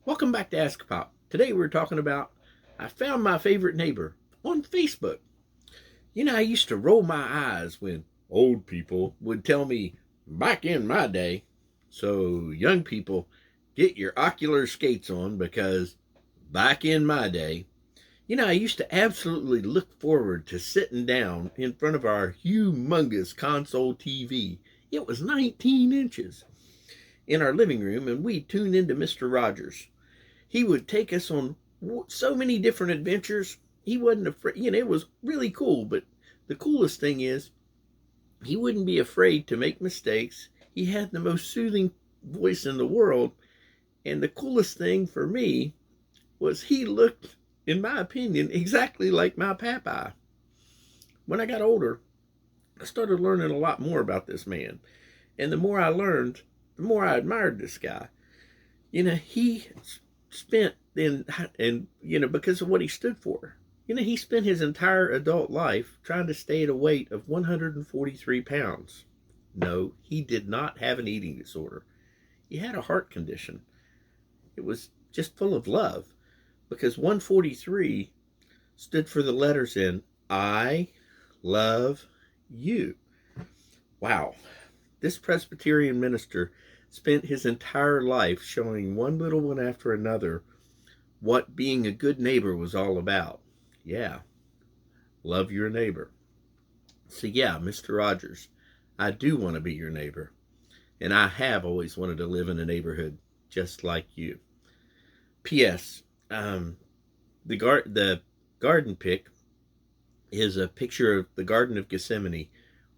Welcome back to AskAPop. Today we're talking about I found my favorite neighbor on Facebook. I used to roll my eyes when old people would tell me back in my day. So, young people, get your ocular skates on because back in my day, I used to absolutely look forward to sitting down in front of our humongous console TV. It was 19 inches in our living room, and we tuned into Mr. Rogers. He would take us on so many different adventures. He wasn't afraid. It was really cool. But the coolest thing is, he wouldn't be afraid to make mistakes. He had the most soothing voice in the world. And the coolest thing for me was he looked, in my opinion, exactly like my papa. When I got older, I started learning a lot more about this man. And the more I learned, the more I admired this guy. He spent because of what he stood for. He spent his entire adult life trying to stay at a weight of 143 pounds. No, he did not have an eating disorder. He had a heart condition. It was just full of love because 143 stood for the letters in I love you. Wow. This Presbyterian minister spent his entire life showing one little one after another what being a good neighbor was all about. Yeah, love your neighbor. So, yeah, Mr. Rogers, I do want to be your neighbor. And I have always wanted to live in a neighborhood just like you. P.S. The garden pic is a picture of the Garden of Gethsemane,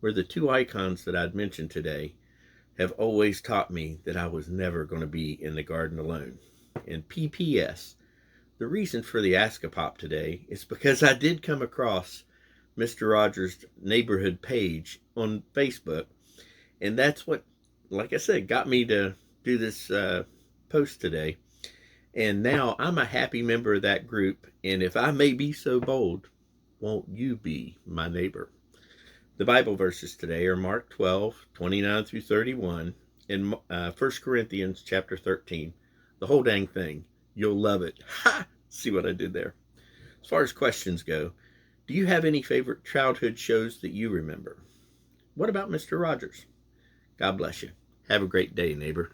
where the two icons that I'd mentioned today have always taught me that I was never going to be in the garden alone. And P.P.S. The reason for the AskAPop today is because I did come across Mr. Rogers' neighborhood page on Facebook, and that's what, like I said, got me to do this post today. And now I'm a happy member of that group, and if I may be so bold, won't you be my neighbor? The Bible verses today are Mark 12:29 through 31, and 1 Corinthians chapter 13. The whole dang thing. You'll love it. Ha! See what I did there? As far as questions go, do you have any favorite childhood shows that you remember? What about Mr. Rogers? God bless you. Have a great day, neighbor.